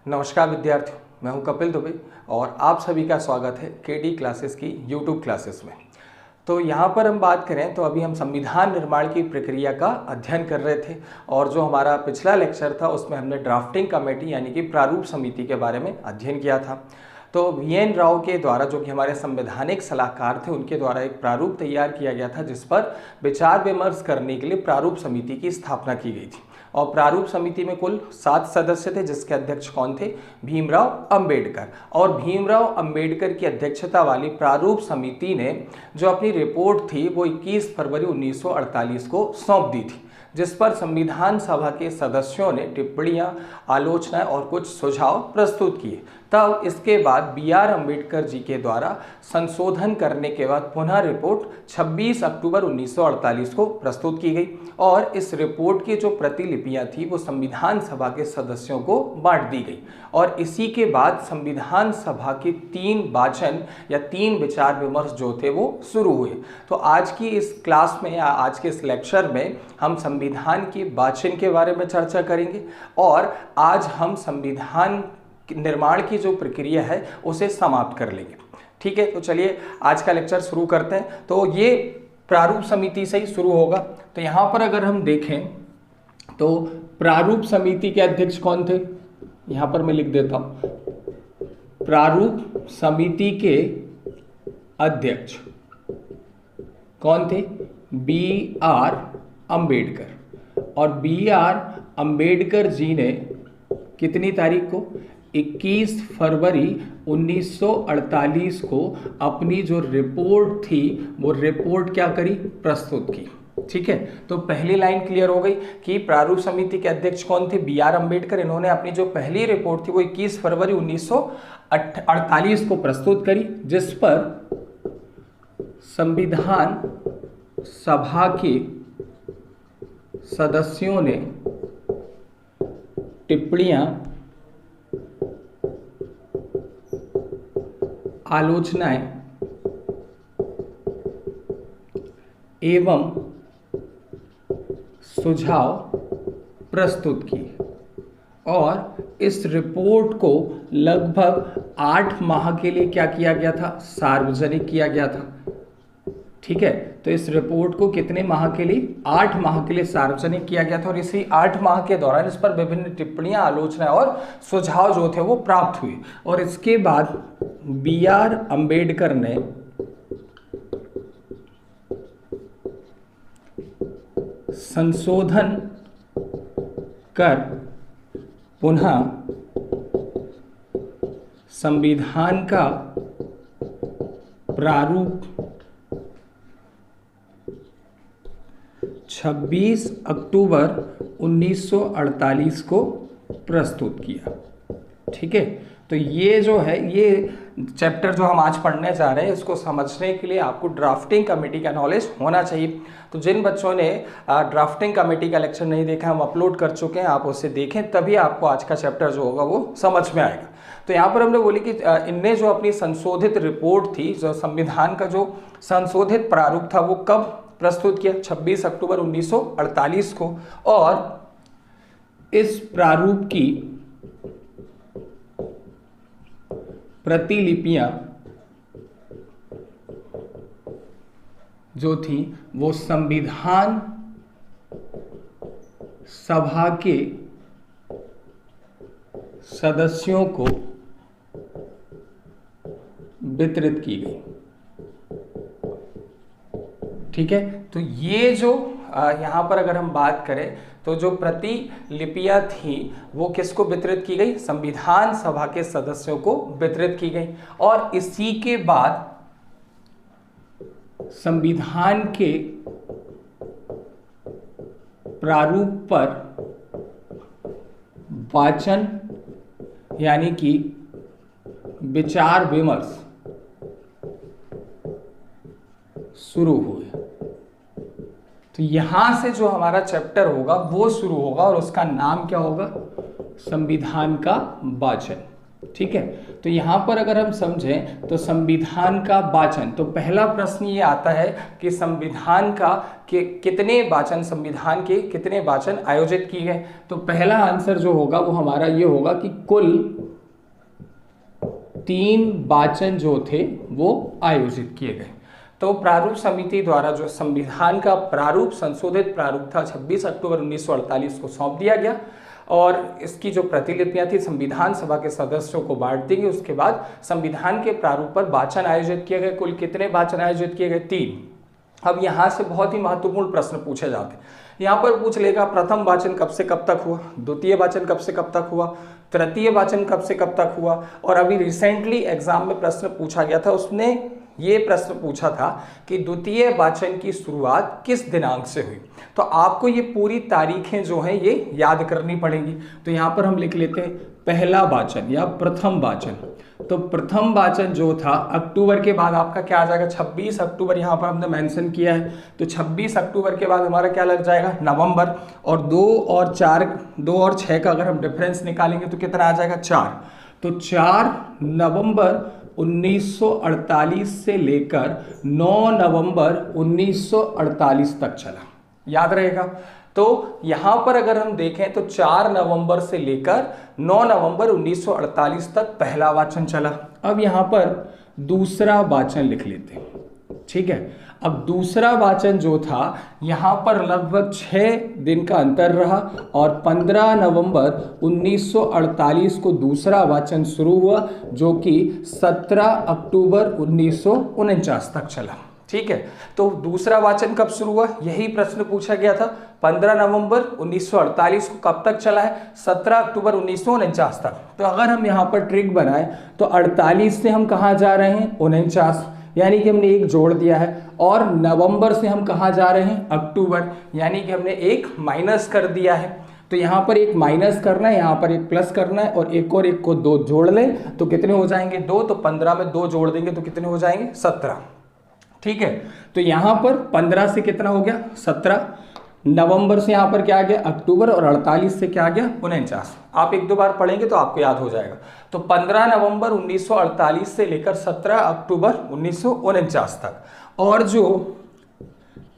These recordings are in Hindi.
नमस्कार विद्यार्थियों, मैं हूं कपिल दुबे और आप सभी का स्वागत है केडी क्लासेस की यूट्यूब क्लासेस में। तो यहाँ पर हम बात करें तो अभी हम संविधान निर्माण की प्रक्रिया का अध्ययन कर रहे थे और जो हमारा पिछला लेक्चर था उसमें हमने ड्राफ्टिंग कमेटी यानी कि प्रारूप समिति के बारे में अध्ययन किया था। तो वीएन राव के द्वारा, जो कि हमारे संवैधानिक सलाहकार थे, उनके द्वारा एक प्रारूप तैयार किया गया था जिस पर विचार विमर्श करने के लिए प्रारूप समिति की स्थापना की गई थी। और प्रारूप समिति में कुल 7 सदस्य थे, जिसके अध्यक्ष कौन थे? भीमराव अंबेडकर। और भीमराव अंबेडकर की अध्यक्षता वाली प्रारूप समिति ने जो अपनी रिपोर्ट थी वो 21 फरवरी 1948 को सौंप दी थी, जिस पर संविधान सभा के सदस्यों ने टिप्पणियां, आलोचनाएं और कुछ सुझाव प्रस्तुत किए। तब इसके बाद बी.आर. अम्बेडकर जी के द्वारा संशोधन करने के बाद पुनः रिपोर्ट 26 अक्टूबर 1948 को प्रस्तुत की गई और इस रिपोर्ट की जो प्रतिलिपियां थी वो संविधान सभा के सदस्यों को बांट दी गई। और इसी के बाद संविधान सभा के 3 वाचन या 3 विचार विमर्श जो थे वो शुरू हुए। तो आज की इस क्लास में या आज के इस लेक्चर में हम संविधान के वाचन के बारे में चर्चा करेंगे और आज हम संविधान निर्माण की जो प्रक्रिया है उसे समाप्त कर लेंगे। ठीक है, तो चलिए आज का लेक्चर शुरू करते हैं। तो ये प्रारूप समिति से ही शुरू होगा। तो यहाँ पर अगर हम देखें तो प्रारूप समिति के अध्यक्ष कौन थे? यहाँ पर मैं लिख देता हूं, प्रारूप समिति के अध्यक्ष कौन थे? बी.आर. अंबेडकर। और बी.आर. अंबेडकर जी ने कितनी तारीख को? 21 फरवरी 1948 को अपनी जो रिपोर्ट थी वो रिपोर्ट क्या करी? प्रस्तुत की। ठीक है, तो पहली लाइन क्लियर हो गई कि प्रारूप समिति के अध्यक्ष कौन थे? बी.आर. अंबेडकर। इन्होंने अपनी जो पहली रिपोर्ट थी वो 21 फरवरी 1948 को प्रस्तुत करी, जिस पर संविधान सभा के सदस्यों ने टिप्पणियां, आलोचनाएं एवं सुझाव प्रस्तुत किए। और इस रिपोर्ट को लगभग 8 माह के लिए क्या किया गया था? सार्वजनिक किया गया था। ठीक है, तो इस रिपोर्ट को कितने माह के लिए? 8 माह के लिए सार्वजनिक किया गया था। और इसी 8 माह के दौरान इस पर विभिन्न टिप्पणियां, आलोचनाएं और सुझाव जो थे वो प्राप्त हुए। और इसके बाद बी.आर. अंबेडकर ने संशोधन कर पुनः संविधान का प्रारूप 26 अक्टूबर 1948 को प्रस्तुत किया। ठीक है, तो ये जो है, ये चैप्टर जो हम आज पढ़ने जा रहे हैं, इसको समझने के लिए आपको ड्राफ्टिंग कमेटी का नॉलेज होना चाहिए। तो जिन बच्चों ने ड्राफ्टिंग कमेटी का लेक्चर नहीं देखा, हम अपलोड कर चुके हैं, आप उसे देखें, तभी आपको आज का चैप्टर जो होगा वो समझ में आएगा। तो यहाँ पर हमने बोली कि इनने जो अपनी संशोधित रिपोर्ट थी, जो संविधान का जो संशोधित प्रारूप था, वो कब प्रस्तुत किया? 26 अक्टूबर 1948 को। और इस प्रारूप की प्रतिलिपियां जो थी वो संविधान सभा के सदस्यों को वितरित की गई। ठीक है, तो ये जो यहाँ पर अगर हम बात करें तो जो प्रतिलिपियां थी वो किसको वितरित की गई? संविधान सभा के सदस्यों को वितरित की गई। और इसी के बाद संविधान के प्रारूप पर वाचन यानी कि विचार विमर्श शुरू हुए। तो यहां से जो हमारा चैप्टर होगा वो शुरू होगा और उसका नाम क्या होगा? संविधान का वाचन। ठीक है, तो यहाँ पर अगर हम समझें तो संविधान का वाचन, तो पहला प्रश्न ये आता है कि संविधान का कितने वाचन, संविधान के कितने वाचन आयोजित किए गए। तो पहला आंसर जो होगा वो हमारा ये होगा कि कुल 3 वाचन जो थे वो आयोजित किए गए। तो प्रारूप समिति द्वारा जो संविधान का प्रारूप, संशोधित प्रारूप था 26 अक्टूबर 1948 को सौंप दिया गया और इसकी जो प्रतिलिपियां थी संविधान सभा के सदस्यों को बांट दी गई। उसके बाद संविधान के प्रारूप पर वाचन आयोजित किए गए। कुल कितने वाचन आयोजित किए गए? 3। अब यहाँ से बहुत ही महत्वपूर्ण प्रश्न पूछे जाते हैं। यहाँ पर पूछ लेगा प्रथम वाचन कब से कब तक हुआ, द्वितीय वाचन कब से कब तक हुआ, तृतीय वाचन कब से कब तक हुआ। और अभी रिसेंटली एग्जाम में प्रश्न पूछा गया था, उसने ये प्रश्न पूछा था कि द्वितीय वाचन की शुरुआत किस दिनांक से हुई। तो आपको ये पूरी तारीखें जो हैं ये याद करनी पड़ेंगी। तो यहाँ पर हम लिख लेते हैं पहला वाचन या प्रथम वाचन। तो प्रथम वाचन जो था अक्टूबर के बाद आपका क्या आ जाएगा? 26 अक्टूबर यहाँ पर हमने मेंशन किया है। तो 26 अक्टूबर के बाद हमारा क्या लग जाएगा? नवंबर। और 2 और 6 का अगर हम डिफरेंस निकालेंगे तो कितना आ जाएगा? 4। तो 4 नवंबर 1948 से लेकर 9 नवंबर 1948 तक चला, याद रहेगा। तो यहां पर अगर हम देखें तो 4 नवंबर से लेकर 9 नवंबर 1948 तक पहला वाचन चला। अब यहां पर दूसरा वाचन लिख लेते हैं, ठीक है। अब दूसरा वाचन जो था यहाँ पर लगभग 6 दिन का अंतर रहा और 15 नवंबर 1948 को दूसरा वाचन शुरू हुआ जो कि 17 अक्टूबर 1949 तक चला, ठीक है। तो दूसरा वाचन कब शुरू हुआ, यही प्रश्न पूछा गया था। 15 नवंबर 1948 को कब तक चला है? 17 अक्टूबर 1949 तक। तो अगर हम यहाँ पर ट्रिक बनाएं तो 48 से हम कहाँ जा रहे हैं? 49, यानी कि हमने 1 जोड़ दिया है। और नवंबर से हम कहाँ जा रहे हैं? अक्टूबर, यानी कि हमने 1 माइनस कर दिया है। तो यहाँ पर 1 माइनस करना है, यहाँ पर 1 प्लस करना है और 1 और 1 को 2 जोड़ लें तो कितने हो जाएंगे? 2। तो 15 में 2 जोड़ देंगे तो कितने हो जाएंगे? 17, ठीक है। तो यहाँ पर 15 से कितना हो गया? 17। नवंबर से यहाँ पर क्या आ गया? अक्टूबर। और 48 से क्या आ गया? 49। आप 1-2 बार पढ़ेंगे तो आपको याद हो जाएगा। तो 15 नवंबर 1948 से लेकर 17 अक्टूबर 1949 तक। और जो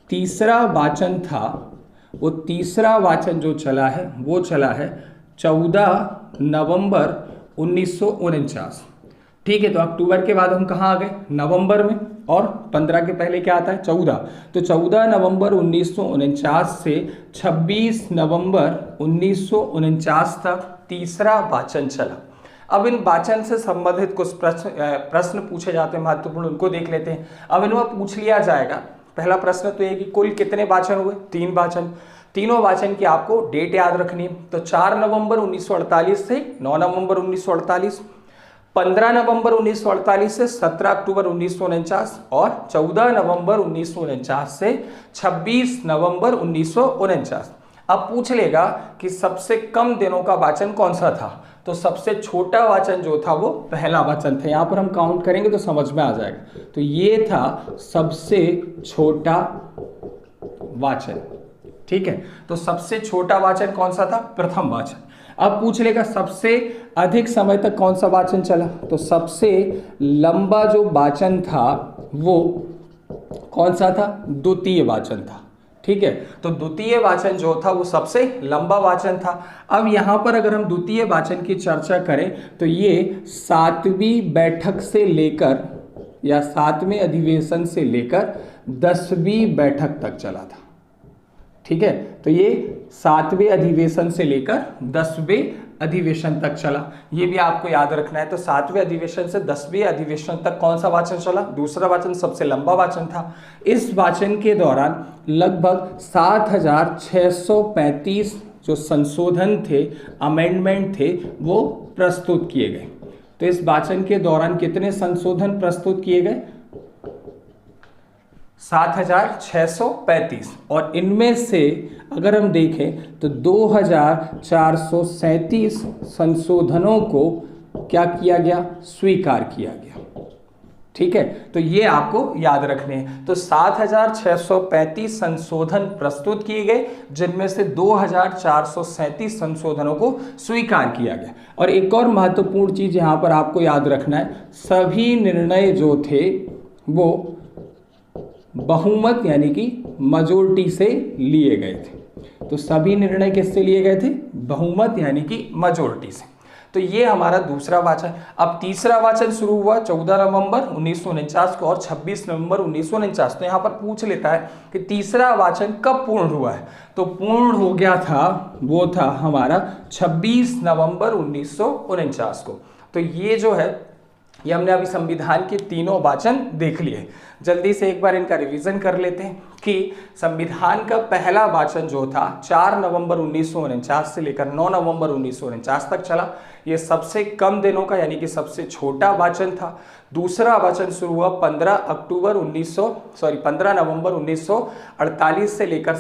तीसरा वाचन था वो तीसरा वाचन जो चला है वो चला है 14 नवंबर 1949, ठीक है। तो अक्टूबर के बाद हम कहाँ आ गए? नवंबर में। और 15 के पहले क्या आता है? 14। तो 14 नवंबर 1949 से 26 नवंबर 1949 तक तीसरा वाचन चला। अब इन वाचन से संबंधित कुछ प्रश्न पूछे जाते हैं महत्वपूर्ण, उनको देख लेते हैं। अब इनमें पूछ लिया जाएगा, पहला प्रश्न तो ये कि कुल कितने वाचन हुए? 3 वाचन। तीनों वाचन की आपको डेट याद रखनी है। तो 4 नवंबर 1948 से 9 नवंबर 1948, 15 नवंबर 1948 से 17 अक्टूबर 1949 और 14 नवंबर 1949 से 26 नवंबर 1949। अब पूछ लेगा कि सबसे कम दिनों का वाचन कौन सा था। तो सबसे छोटा वाचन जो था वो पहला वाचन था। यहाँ पर हम काउंट करेंगे तो समझ में आ जाएगा। तो ये था सबसे छोटा वाचन, ठीक है। तो सबसे छोटा वाचन कौन सा था? प्रथम वाचन। अब पूछ लेगा सबसे अधिक समय तक कौन सा वाचन चला। तो सबसे लंबा जो वाचन था वो कौन सा था? द्वितीय वाचन था, ठीक है। तो द्वितीय वाचन जो था वो सबसे लंबा वाचन था। अब यहाँ पर अगर हम द्वितीय वाचन की चर्चा करें तो ये 7वीं बैठक से लेकर या 7वें अधिवेशन से लेकर 10वीं बैठक तक चला था, ठीक है। तो ये 7वें अधिवेशन से लेकर 10वें अधिवेशन तक चला, ये भी आपको याद रखना है। तो 7वें अधिवेशन से 10वें अधिवेशन तक कौन सा वाचन चला? दूसरा वाचन सबसे लंबा वाचन था। इस वाचन के दौरान लगभग 7635 जो संशोधन थे, अमेंडमेंट थे, वो प्रस्तुत किए गए। तो इस वाचन के दौरान कितने संशोधन प्रस्तुत किए गए? 7635। और इनमें से अगर हम देखें तो 2437 संशोधनों को क्या किया गया? स्वीकार किया गया, ठीक है, तो ये आपको याद रखने हैं। तो 7,635 संशोधन प्रस्तुत किए गए, जिनमें से 2,437 संशोधनों को स्वीकार किया गया। और एक और महत्वपूर्ण चीज यहां पर आपको याद रखना है, सभी निर्णय जो थे वो बहुमत यानी कि मेजॉरिटी से लिए गए थे। तो सभी निर्णय किससे लिए गए थे? बहुमत यानी कि मेजॉरिटी से। तो ये हमारा दूसरा वाचन। अब तीसरा वाचन शुरू हुआ 14 नवंबर 1949 को और 26 नवंबर 1949। तो यहाँ पर पूछ लेता है कि तीसरा वाचन कब पूर्ण हुआ है? तो पूर्ण हो गया था, वो था हमारा 26 नवंबर 1949 को। तो ये जो है, ये हमने अभी संविधान के तीनों वाचन देख लिए। जल्दी से एक बार इनका रिवीजन कर लेते हैं कि संविधान का पहला वाचन जो था 4 नवंबर 1949 से लेकर 9 नवंबर 1949 तक चला। ये सबसे कम दिनों का यानी कि सबसे छोटा वाचन था। दूसरा वाचन शुरू हुआ 15 नवंबर 1948 से लेकर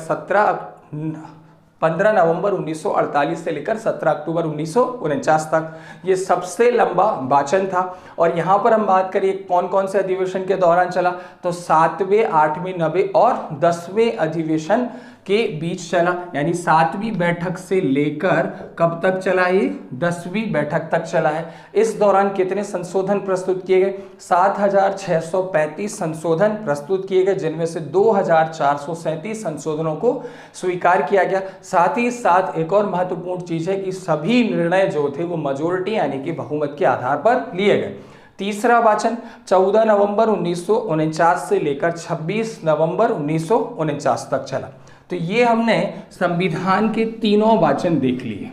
15 नवंबर 1948 से लेकर 17 अक्टूबर 1949 तक। ये सबसे लंबा वाचन था। और यहाँ पर हम बात करिए कौन कौन से अधिवेशन के दौरान चला, तो 7वें, 8वें, 9वें और 10वें अधिवेशन के बीच चला। यानी 7वीं बैठक से लेकर कब तक चला? ये 10वीं बैठक तक चला है। इस दौरान कितने संशोधन प्रस्तुत किए गए? 7,635 संशोधन प्रस्तुत किए गए, जिनमें से 2,437 संशोधनों को स्वीकार किया गया। साथ ही साथ एक और महत्वपूर्ण चीज है कि सभी निर्णय जो थे वो मेजॉरिटी यानी कि बहुमत के आधार पर लिए गए। तीसरा वाचन 14 नवंबर 1949 से लेकर 26 नवंबर 1949 तक चला। तो ये हमने संविधान के तीनों वाचन देख लिए।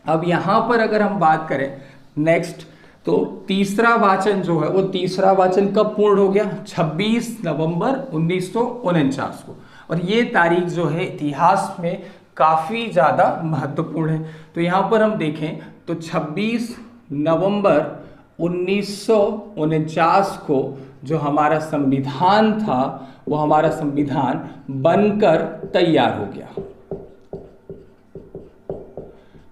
अब यहां पर अगर हम बात करें नेक्स्ट, तो तीसरा वाचन जो है वो तीसरा वाचन कब पूर्ण हो गया? 26 नवंबर 1949 को। और ये तारीख जो है इतिहास में काफी ज्यादा महत्वपूर्ण है। तो यहां पर हम देखें तो 26 नवंबर 1949 को जो हमारा संविधान था वो हमारा संविधान बनकर तैयार हो गया।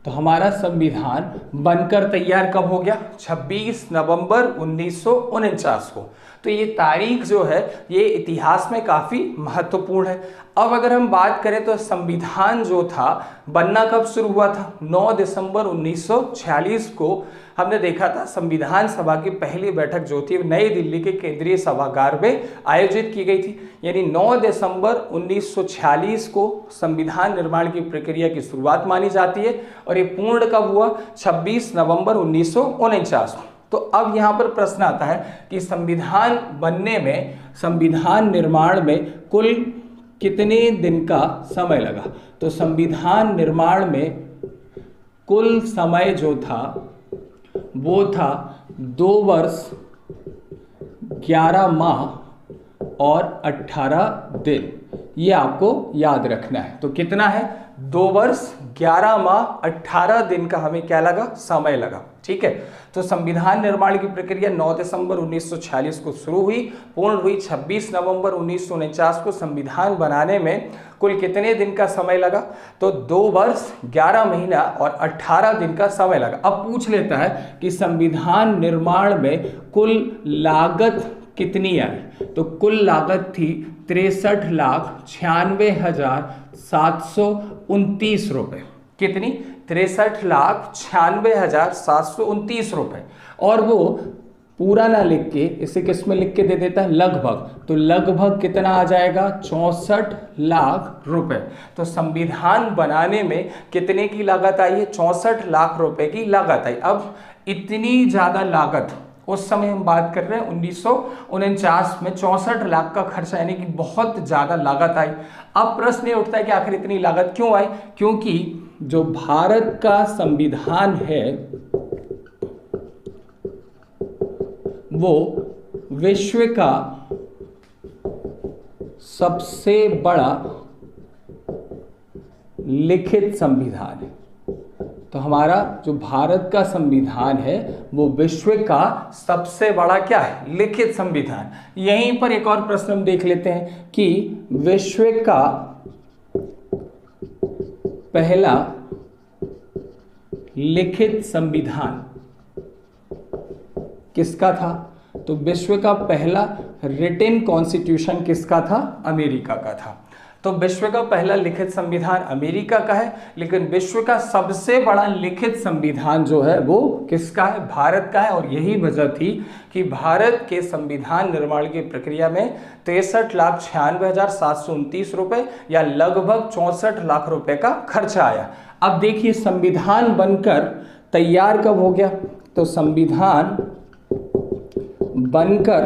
तो हमारा संविधान बनकर तैयार कब हो गया? 26 नवंबर 1949 को। तो ये तारीख जो है ये इतिहास में काफी महत्वपूर्ण है। अब अगर हम बात करें तो संविधान जो था बनना कब शुरू हुआ था? 9 दिसंबर 1946 को हमने देखा था संविधान सभा की पहली बैठक जो थी नई दिल्ली के केंद्रीय सभागार में आयोजित की गई थी। यानी 9 दिसंबर 1946 को संविधान निर्माण की प्रक्रिया की शुरुआत मानी जाती है और ये पूर्ण कब हुआ? 26 नवंबर 1949। तो अब यहाँ पर प्रश्न आता है कि संविधान बनने में, संविधान निर्माण में कुल कितने दिन का समय लगा? तो संविधान निर्माण में कुल समय जो था वो था 2 वर्ष 11 माह और 18 दिन। ये आपको याद रखना है। तो कितना है? 2 वर्ष 11 माह 18 दिन का हमें क्या लगा? समय लगा। ठीक है। तो संविधान निर्माण की प्रक्रिया 9 दिसंबर 1946 को शुरू हुई, पूर्ण हुई 26 नवंबर 1949 को। संविधान बनाने में कुल कितने दिन का समय लगा? तो 2 वर्ष 11 महीना और 18 दिन का समय लगा। अब पूछ लेता है कि संविधान निर्माण में कुल लागत कितनी आई? तो कुल लागत थी 63,96,729 रुपए। कितनी? 63,96,729 रुपए। और वो पूरा ना लिख के इसे किस में लिख के दे देता है? लगभग। तो लगभग कितना आ जाएगा? 64 लाख रुपए। तो संविधान बनाने में कितने की लागत आई है? 64 लाख रुपए की लागत आई। अब इतनी ज्यादा लागत उस समय हम बात कर रहे हैं 1949 में 64 लाख का खर्चा, यानी कि बहुत ज्यादा लागत आई। अब प्रश्न ये उठता है कि आखिर इतनी लागत क्यों आई? क्योंकि जो भारत का संविधान है वो विश्व का सबसे बड़ा लिखित संविधान है। तो हमारा जो भारत का संविधान है वो विश्व का सबसे बड़ा क्या है? लिखित संविधान। यहीं पर एक और प्रश्न हम देख लेते हैं कि विश्व का पहला लिखित संविधान किसका था? तो विश्व का पहला रिटन कॉन्स्टिट्यूशन किसका था? अमेरिका का था। तो विश्व का पहला लिखित संविधान अमेरिका का है, लेकिन विश्व का सबसे बड़ा लिखित संविधान जो है वो किसका है? भारत का है। और यही वजह थी कि भारत के संविधान निर्माण की प्रक्रिया में 63,96,729 रुपए या लगभग 64 लाख रुपए का खर्चा आया। अब देखिए संविधान बनकर तैयार कब हो गया? तो संविधान बनकर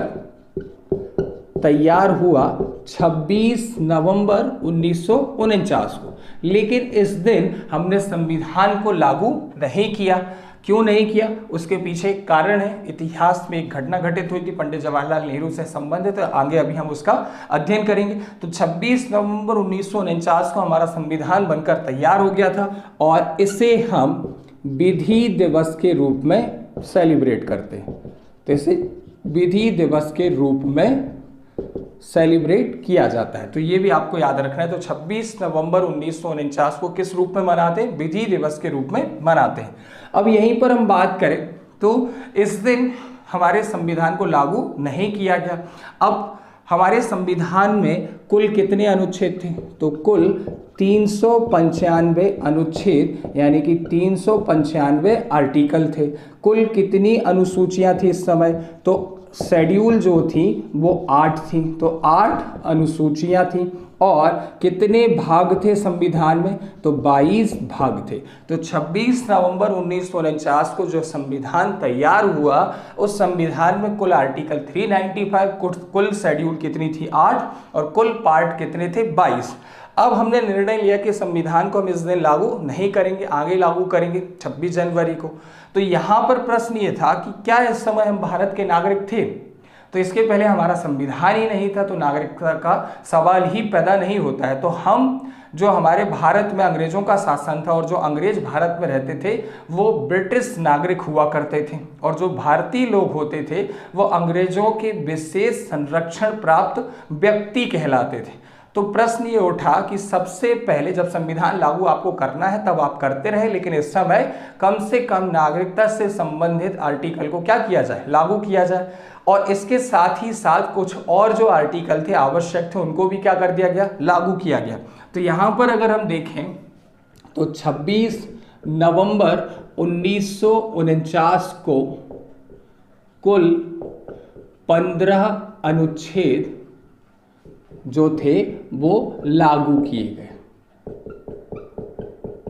तैयार हुआ 26 नवंबर 1949 को, लेकिन इस दिन हमने संविधान को लागू नहीं किया। क्यों नहीं किया? उसके पीछे एक कारण है। इतिहास में एक घटना घटित हुई थी पंडित जवाहरलाल नेहरू से संबंधित, आगे अभी हम उसका अध्ययन करेंगे। तो 26 नवंबर 1949 को हमारा संविधान बनकर तैयार हो गया था और इसे हम विधि दिवस के रूप में सेलिब्रेट करते हैं। तो इसे विधि दिवस के रूप में सेलिब्रेट किया जाता है। तो ये भी आपको याद रखना है। तो 26 नवंबर 1949 को किस रूप में मनाते हैं? विधि दिवस के रूप में मनाते हैं। अब यहीं पर हम बात करें तो इस दिन हमारे संविधान को लागू नहीं किया गया। अब हमारे संविधान में कुल कितने अनुच्छेद थे? तो कुल 395 अनुच्छेद यानी कि 395 आर्टिकल थे। कुल कितनी अनुसूचियां थी इस समय? तो शेड्यूल जो थी वो 8 थी, तो 8 अनुसूचियां थी। और कितने भाग थे संविधान में? तो 22 भाग थे। तो 26 नवंबर 1949 को जो संविधान तैयार हुआ उस संविधान में कुल आर्टिकल 395, कुल शेड्यूल कितनी थी? 8, और कुल पार्ट कितने थे? 22। अब हमने निर्णय लिया कि संविधान को हम इस दिन लागू नहीं करेंगे, आगे लागू करेंगे 26 जनवरी को। तो यहाँ पर प्रश्न ये था कि क्या इस समय हम भारत के नागरिक थे? तो इसके पहले हमारा संविधान ही नहीं था, तो नागरिकता का सवाल ही पैदा नहीं होता है। तो हम जो हमारे भारत में अंग्रेजों का शासन था और जो अंग्रेज भारत में रहते थे वो ब्रिटिश नागरिक हुआ करते थे, और जो भारतीय लोग होते थे वो अंग्रेजों के विशेष संरक्षण प्राप्त व्यक्ति कहलाते थे। तो प्रश्न ये उठा कि सबसे पहले जब संविधान लागू आपको करना है तब आप करते रहे, लेकिन इस समय कम से कम नागरिकता से संबंधित आर्टिकल को क्या किया जाए? लागू किया जाए। और इसके साथ ही साथ कुछ और जो आर्टिकल थे आवश्यक थे उनको भी क्या कर दिया गया? लागू किया गया। तो यहाँ पर अगर हम देखें तो 26 नवंबर 1949 को कुल 15 अनुच्छेद जो थे वो लागू किए गए।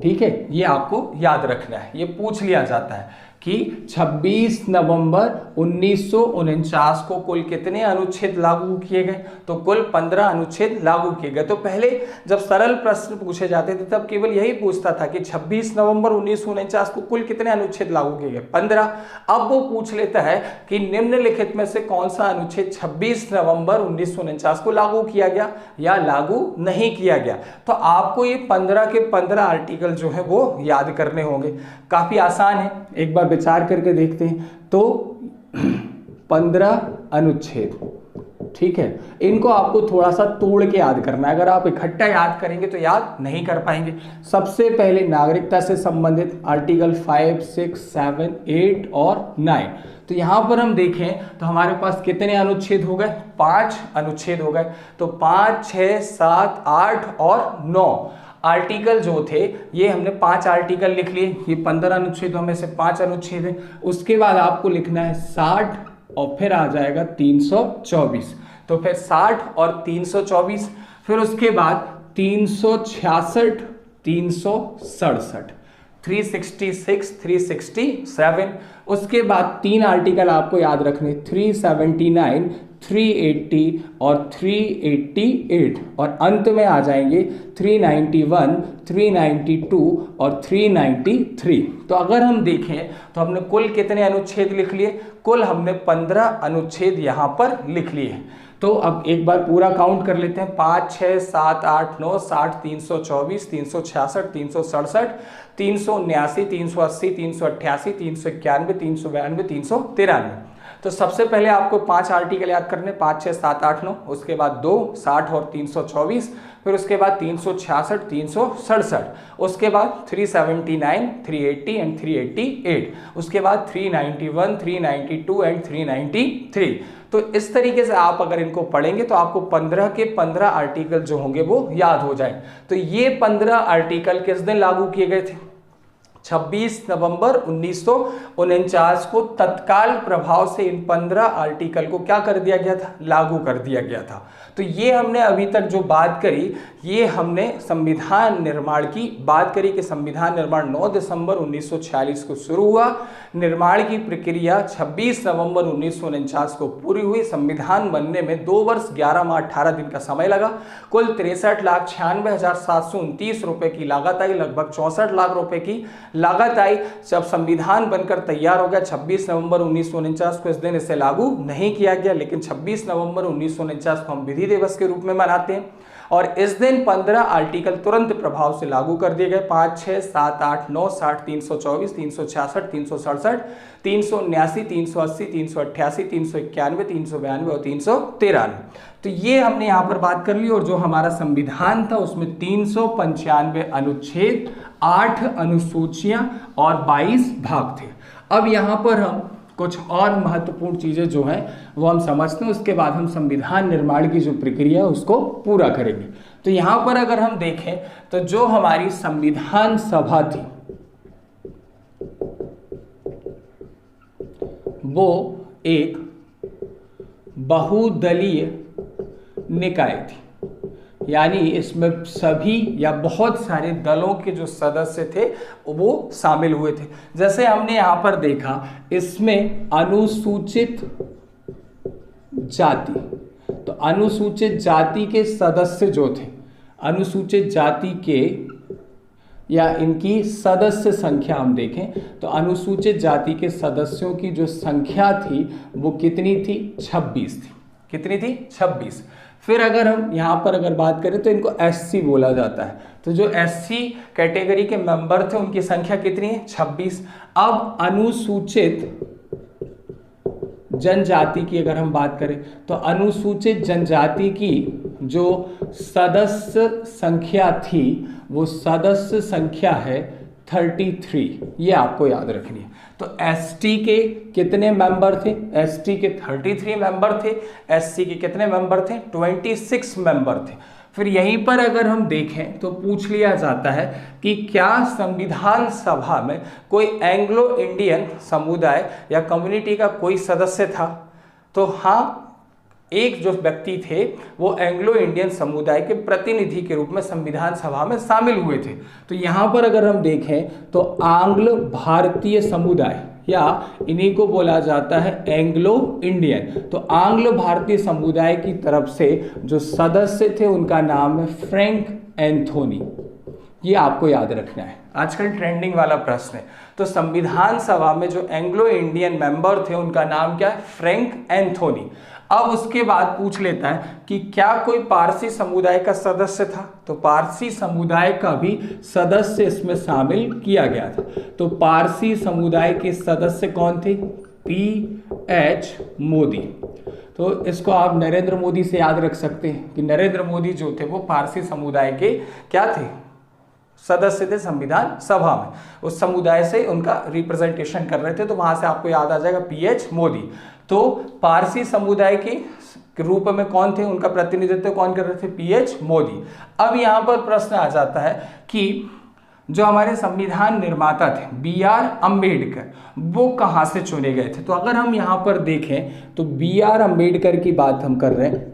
ठीक है, ये आपको याद रखना है, ये पूछ लिया जाता है कि 26 नवंबर 1949 को कुल कितने अनुच्छेद लागू किए गए? तो कुल 15 अनुच्छेद लागू किए गए। तो पहले जब सरल प्रश्न पूछे जाते थे तब केवल यही पूछता था कि 26 नवंबर 1949 को कुल कितने अनुच्छेद लागू किए गए? 15। अब वो पूछ लेता है कि निम्नलिखित में से कौन सा अनुच्छेद 26 नवंबर 1949 को लागू किया गया या लागू नहीं किया गया। तो आपको ये 15 के 15 आर्टिकल जो है वो याद करने होंगे। काफी आसान है, एक बार विचार करके देखते हैं। तो 15 अनुच्छेद, ठीक है, इनको आपको थोड़ा सा तोड़ के याद करना है। अगर आप इकट्ठा याद करेंगे तो याद नहीं कर पाएंगे। सबसे पहले नागरिकता से संबंधित आर्टिकल 5, 6, 7, 8 और 9। तो यहां पर हम देखें तो हमारे पास कितने अनुच्छेद हो गए? 5 अनुच्छेद हो गए। तो 5, 6, 7, 8 और 9 आर्टिकल जो थे ये हमने 5 आर्टिकल लिख लिए। ये 15 अनुच्छेदों में से 5 अनुच्छेद हैं। उसके बाद आपको लिखना है 60 और फिर आ जाएगा 324। तो फिर 60 और 324, फिर उसके बाद 366, 367, 366, 367। उसके बाद 3 आर्टिकल आपको याद रखने, 379, 380 और 388, और अंत में आ जाएंगे 391, 392 और 393। तो अगर हम देखें तो हमने कुल कितने अनुच्छेद लिख लिए? कुल हमने 15 अनुच्छेद यहाँ पर लिख लिए। तो अब एक बार पूरा काउंट कर लेते हैं। 5, 6, 7, 8, 9, 60, 324, 366, 367, 379, 380, 388, 391, 392, 393। तो सबसे पहले आपको 5 आर्टिकल याद करने, 5, 6, 7, 8, 9, उसके बाद 2, 60 और 324, फिर उसके बाद 366, 367, उसके बाद 379, 380 एंड 388, उसके बाद 391, 392 एंड 393। तो इस तरीके से आप अगर इनको पढ़ेंगे तो आपको 15 के 15 आर्टिकल जो होंगे वो याद हो जाएं। तो ये 15 आर्टिकल किस दिन लागू किए गए थे? 26 नवंबर 1949 को तत्काल प्रभाव से इन 15 आर्टिकल को क्या कर दिया गया था? लागू कर दिया गया था। तो ये हमने अभी तक जो बात करी, ये हमने संविधान निर्माण की बात करी कि संविधान निर्माण 9 दिसंबर 1946 को शुरू हुआ, निर्माण की प्रक्रिया 26 नवंबर 1949 को पूरी हुई, संविधान बनने में 2 वर्ष 11 माह 18 दिन का समय लगा, कुल 63,96,729 रुपए की लागत आई, लगभग 64 लाख रुपए की लागत आई। जब संविधान बनकर तैयार हो गया 26 नवंबर 1949 को, इस दिन इसे लागू नहीं किया गया, लेकिन 26 नवंबर 1949 को हम विधि दिवस के रूप में मनाते हैं और इस दिन 15 आर्टिकल तुरंत प्रभाव से लागू कर दिए गए। 5, 6, 7, 8, 9, 60, 324, 366, 367, 379, 380, 388, 391, 392 और 393। तो ये हमने यहाँ पर बात कर ली। और जो हमारा संविधान था उसमें 395 अनुच्छेद, 8 अनुसूचियां और 22 भाग थे। अब यहाँ पर हम कुछ और महत्वपूर्ण चीजें जो हैं वो हम समझते हैं, उसके बाद हम संविधान निर्माण की जो प्रक्रिया है उसको पूरा करेंगे। तो यहाँ पर अगर हम देखें तो जो हमारी संविधान सभा थी वो एक बहुदलीय निकाय थी, यानी इसमें सभी या बहुत सारे दलों के जो सदस्य थे वो शामिल हुए थे। जैसे हमने यहाँ पर देखा, इसमें अनुसूचित जाति, तो अनुसूचित जाति के सदस्य जो थे, अनुसूचित जाति के या इनकी सदस्य संख्या हम देखें तो अनुसूचित जाति के सदस्यों की जो संख्या थी वो कितनी थी? 26 थी। कितनी थी? 26। फिर अगर हम यहाँ पर अगर बात करें तो इनको एससी बोला जाता है। तो जो एससी कैटेगरी के मेंबर थे उनकी संख्या कितनी है? 26। अब अनुसूचित जनजाति की अगर हम बात करें तो अनुसूचित जनजाति की जो सदस्य संख्या थी वो सदस्य संख्या है 33। ये आपको याद रखनी है। तो एसटी के कितने मेंबर थे? एसटी के 33 मेंबर थे। एससी के कितने मेंबर थे? 26 मेंबर थे। फिर यहीं पर अगर हम देखें तो पूछ लिया जाता है कि क्या संविधान सभा में कोई एंग्लो इंडियन समुदाय या कम्युनिटी का कोई सदस्य था? तो हाँ, एक जो व्यक्ति थे वो एंग्लो इंडियन समुदाय के प्रतिनिधि के रूप में संविधान सभा में शामिल हुए थे। तो यहाँ पर अगर हम देखें तो आंग्ल भारतीय समुदाय या इन्हीं को बोला जाता है एंग्लो इंडियन। तो आंग्ल भारतीय समुदाय की तरफ से जो सदस्य थे उनका नाम है फ्रैंक एंथोनी। ये आपको याद रखना है, आजकल ट्रेंडिंग वाला प्रश्न है। तो संविधान सभा में जो एंग्लो इंडियन मेंबर थे उनका नाम क्या है? Frank Anthony. अब उसके बाद पूछ लेता है कि क्या कोई पारसी समुदाय का सदस्य था? तो पारसी समुदाय का भी सदस्य इसमें शामिल किया गया था। तो पारसी समुदाय के सदस्य कौन थे? पीएच मोदी। तो इसको आप नरेंद्र मोदी से याद रख सकते हैं कि नरेंद्र मोदी जो थे वो पारसी समुदाय के क्या थे? सदस्य थे संविधान सभा में, उस समुदाय से उनका रिप्रेजेंटेशन कर रहे थे। तो वहां से आपको याद आ जाएगा पीएच मोदी। तो पारसी समुदाय के रूप में कौन थे? उनका प्रतिनिधित्व कौन कर रहे थे? पीएच मोदी। अब यहां पर प्रश्न आ जाता है कि जो हमारे संविधान निर्माता थे बी.आर. अम्बेडकर, वो कहां से चुने गए थे? तो अगर हम यहां पर देखें तो बी.आर. अम्बेडकर की बात हम कर रहे हैं।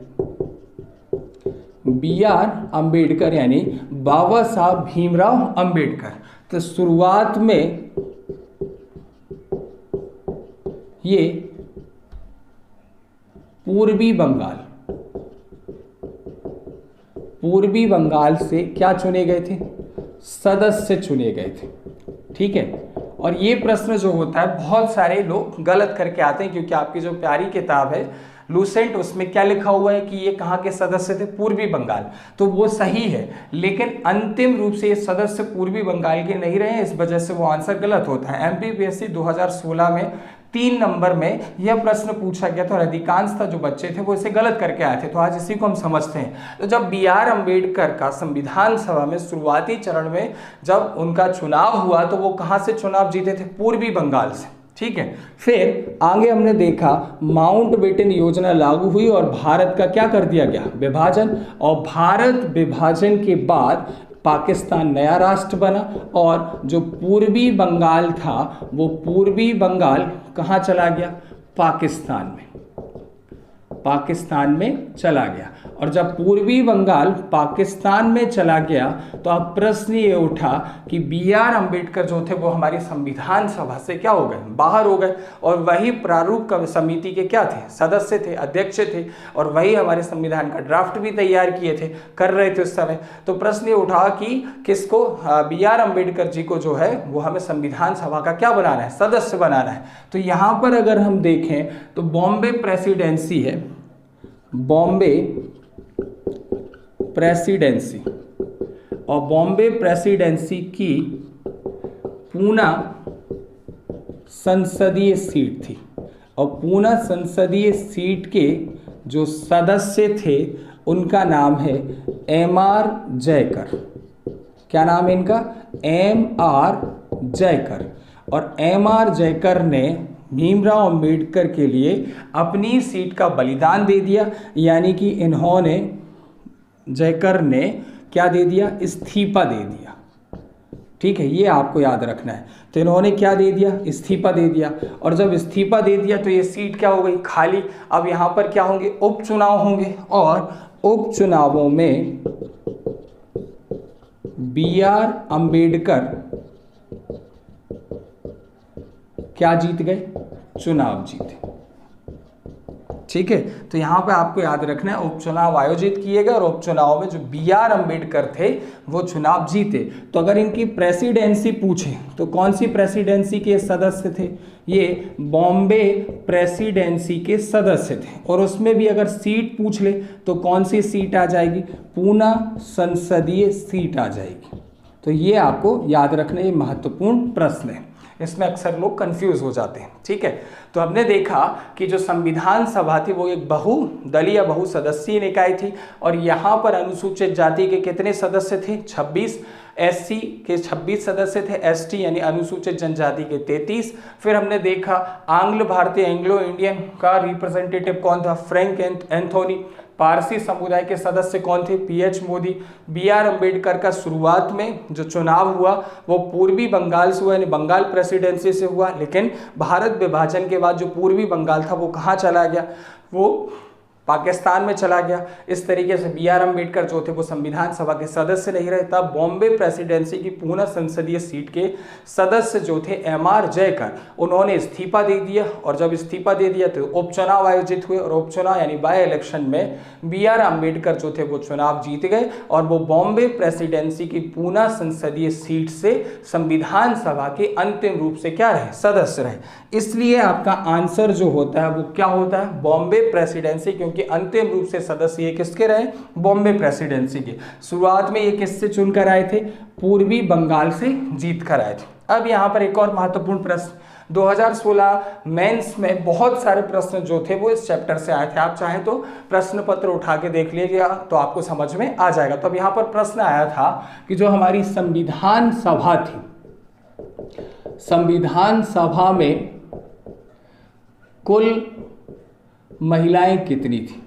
बी.आर. अम्बेडकर यानी बाबा साहब भीमराव अम्बेडकर। तो शुरुआत में ये पूर्वी बंगाल से क्या चुने गए थे? सदस्य चुने गए थे। ठीक है। और ये प्रश्न जो होता है बहुत सारे लोग गलत करके आते हैं, क्योंकि आपकी जो प्यारी किताब है लूसेंट उसमें क्या लिखा हुआ है कि ये कहाँ के सदस्य थे? पूर्वी बंगाल। तो वो सही है, लेकिन अंतिम रूप से ये सदस्य पूर्वी बंगाल के नहीं रहे, इस वजह से वो आंसर गलत होता है। एमपीपीएससी 2016 में 3 नंबर में यह प्रश्न पूछा गया था और अधिकांशतः जो बच्चे थे वो इसे गलत करके आए थे। तो आज इसी को हम समझते हैं। तो जब B.R. अम्बेडकर का संविधान सभा में शुरुआती चरण में जब उनका चुनाव हुआ तो वो कहाँ से चुनाव जीते थे? पूर्वी बंगाल से। ठीक है, फिर आगे हमने देखा माउंटबेटन योजना लागू हुई और भारत का क्या कर दिया गया? विभाजन। और भारत विभाजन के बाद पाकिस्तान नया राष्ट्र बना और जो पूर्वी बंगाल था वो पूर्वी बंगाल कहाँ चला गया? पाकिस्तान में चला गया। और जब पूर्वी बंगाल पाकिस्तान में चला गया तो अब प्रश्न ये उठा कि B.R. अम्बेडकर जो थे वो हमारी संविधान सभा से क्या हो गए? बाहर हो गए। और वही प्रारूप समिति के क्या थे? सदस्य थे, अध्यक्ष थे, और वही हमारे संविधान का ड्राफ्ट भी तैयार किए थे, कर रहे थे उस समय। तो प्रश्न ये उठा कि किसको? B.R. अम्बेडकर जी को जो है वो हमें संविधान सभा का क्या बनाना है? सदस्य बनाना है। तो यहाँ पर अगर हम देखें तो बॉम्बे प्रेसिडेंसी है, बॉम्बे प्रेसिडेंसी, और बॉम्बे प्रेसिडेंसी की पूना संसदीय सीट थी। और पूना संसदीय सीट के जो सदस्य थे उनका नाम है M.R. जयकर। क्या नाम है इनका? M.R. जयकर। और M.R. जयकर ने भीमराव अंबेडकर के लिए अपनी सीट का बलिदान दे दिया, यानी कि इन्होंने, जयकर ने क्या दे दिया? इस्तीफा दे दिया। ठीक है, ये आपको याद रखना है। तो इन्होंने क्या दे दिया? इस्तीफा दे दिया। और जब इस्तीफा दे दिया तो ये सीट क्या हो गई? खाली। अब यहाँ पर क्या होंगे? उपचुनाव होंगे, और उपचुनावों में B.R. अम्बेडकर क्या जीत गए? चुनाव जीते। ठीक है, तो यहाँ पे आपको याद रखना है उपचुनाव आयोजित किए गए और उपचुनाव में जो B.R. अम्बेडकर थे वो चुनाव जीते। तो अगर इनकी प्रेसिडेंसी पूछे तो कौन सी प्रेसिडेंसी के सदस्य थे? ये बॉम्बे प्रेसिडेंसी के सदस्य थे। और उसमें भी अगर सीट पूछ ले तो कौन सी सीट आ जाएगी? पूना संसदीय सीट आ जाएगी। तो ये आपको याद रखना, ये महत्वपूर्ण प्रश्न है, इसमें अक्सर लोग कंफ्यूज हो जाते हैं। ठीक है, तो हमने देखा कि जो संविधान सभा थी वो एक बहुदलीय बहुसदस्यीय निकाय थी। और यहाँ पर अनुसूचित जाति के कितने सदस्य थे? 26। SC के 26 सदस्य थे, ST यानी अनुसूचित जनजाति के 33। फिर हमने देखा आंग्ल भारतीय एंग्लो इंडियन का रिप्रेजेंटेटिव कौन था? Frank Anthony. पारसी समुदाय के सदस्य कौन थे? PH मोदी। B.R. अम्बेडकर का शुरुआत में जो चुनाव हुआ वो पूर्वी बंगाल से हुआ, यानी बंगाल प्रेसिडेंसी से हुआ। लेकिन भारत विभाजन के बाद जो पूर्वी बंगाल था वो कहाँ चला गया? वो पाकिस्तान में चला गया। इस तरीके से B.R. अम्बेडकर जो थे वो संविधान सभा के सदस्य नहीं रहे। तब बॉम्बे प्रेसिडेंसी की पूना संसदीय सीट के सदस्य जो थे M.R. जयकर, उन्होंने इस्तीफा दे दिया। और जब इस्तीफा दे दिया तो उपचुनाव आयोजित हुए, और उपचुनाव यानी बाय इलेक्शन में B.R. अम्बेडकर जो थे वो चुनाव जीत गए और वो बॉम्बे प्रेसिडेंसी की पूना संसदीय सीट से संविधान सभा के अंतिम रूप से क्या रहे? सदस्य रहे। इसलिए आपका आंसर जो होता है वो क्या होता है? बॉम्बे प्रेसिडेंसी, क्योंकि अंतिम रूप से सदस्य ये किसके रहे? बॉम्बे प्रेसिडेंसी के। शुरुआत में ये किससे चुनकर आए थे? पूर्वी बंगाल से जीत कर आए थे। अब यहाँ पर एक और महत्वपूर्ण प्रश्न, 2016 मेंस में बहुत सारे प्रश्न जो थे वो इस चैप्टर से आए थे। आप चाहें तो प्रश्न पत्र उठा के देख लीजिएगा तो आपको समझ में आ जाएगा। तो अब यहाँ पर प्रश्न आया था कि जो हमारी संविधान सभा थी, संविधान सभा में कुल महिलाएं कितनी थी?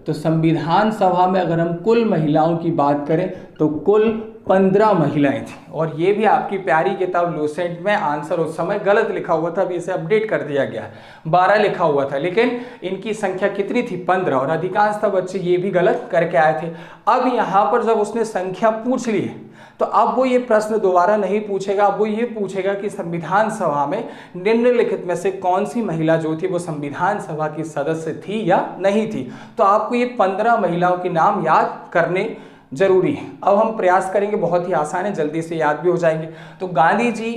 तो संविधान सभा में अगर हम कुल महिलाओं की बात करें तो कुल 15 महिलाएं थी। और ये भी आपकी प्यारी किताब लूसेंट में आंसर उस समय गलत लिखा हुआ था, अभी इसे अपडेट कर दिया गया है, 12 लिखा हुआ था, लेकिन इनकी संख्या कितनी थी? 15। और अधिकांशतः बच्चे ये भी गलत करके आए थे। अब यहाँ पर जब उसने संख्या पूछ ली है तो अब वो ये प्रश्न दोबारा नहीं पूछेगा। अब वो ये पूछेगा कि संविधान सभा में निम्नलिखित में से कौन सी महिला जो थी वो संविधान सभा की सदस्य थी या नहीं थी। तो आपको ये 15 महिलाओं के नाम याद करने जरूरी है। अब हम प्रयास करेंगे, बहुत ही आसान है, जल्दी से याद भी हो जाएंगे। तो गांधी जी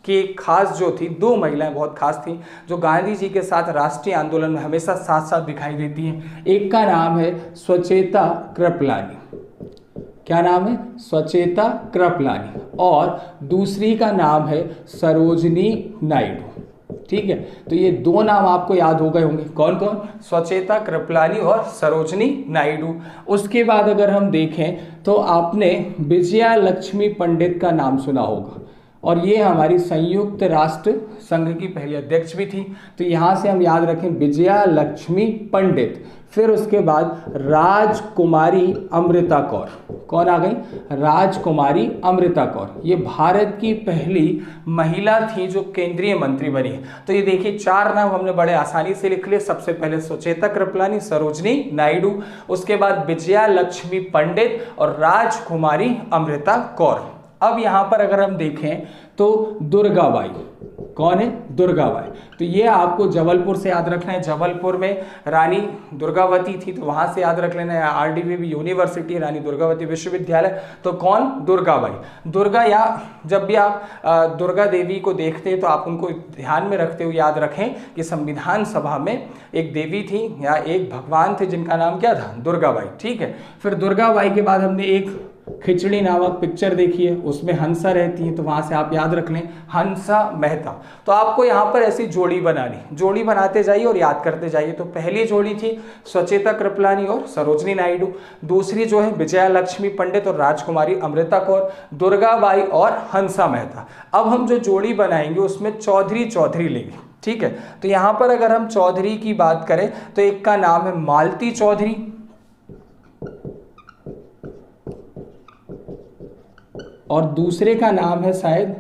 की खास जो थी, 2 महिलाएं बहुत खास थी जो गांधी जी के साथ राष्ट्रीय आंदोलन में हमेशा साथ साथ दिखाई देती हैं। एक का नाम है स्वचेता कृपलानी। क्या नाम है? स्वचेता कृपलानी। और दूसरी का नाम है सरोजनी नायडू। ठीक है, तो ये दो नाम आपको याद हो गए होंगे, कौन कौन, स्वचेता कृपलानी और सरोजनी नायडू। उसके बाद अगर हम देखें तो आपने विजया लक्ष्मी पंडित का नाम सुना होगा, और ये हमारी संयुक्त राष्ट्र संघ की पहली अध्यक्ष भी थी। तो यहाँ से हम याद रखें विजया लक्ष्मी पंडित। फिर उसके बाद राजकुमारी अमृता कौर, कौन आ गई, राजकुमारी अमृता कौर, ये भारत की पहली महिला थी जो केंद्रीय मंत्री बनी। तो ये देखिए 4 नाम हमने बड़े आसानी से लिख लिए। सबसे पहले स्वचेता कृपलानी, सरोजनी नायडू, उसके बाद विजया लक्ष्मी पंडित और राजकुमारी अमृता कौर। अब यहाँ पर अगर हम देखें तो दुर्गाबाई, कौन है, दुर्गाबाई, तो ये आपको जबलपुर से याद रखना है। जबलपुर में रानी दुर्गावती थी, तो वहां से याद रख लेना है। RDV यूनिवर्सिटी, रानी दुर्गावती विश्वविद्यालय, तो कौन, दुर्गाबाई। दुर्गा, या जब भी आप दुर्गा देवी को देखते हैं तो आप उनको ध्यान में रखते हुए याद रखें कि संविधान सभा में एक देवी थी या एक भगवान थे जिनका नाम क्या था, दुर्गाबाई। ठीक है, फिर दुर्गाबाई के बाद हमने एक खिचड़ी नामक पिक्चर देखी है, उसमें हंसा रहती है, तो वहां से आप याद रख लें हंसा मेहता। तो आपको यहाँ पर ऐसी जोड़ी बनानी, जोड़ी बनाते जाइए और याद करते जाइए। तो पहली जोड़ी थी स्वचेता कृपलानी और सरोजनी नायडू, दूसरी जो है विजया लक्ष्मी पंडित और राजकुमारी अमृता कौर, दुर्गाबाई और हंसा मेहता। अब हम जो जोड़ी बनाएंगे उसमें चौधरी चौधरी लेंगे। ठीक है, तो यहाँ पर अगर हम चौधरी की बात करें तो एक का नाम है मालती चौधरी, और दूसरे का नाम है शायद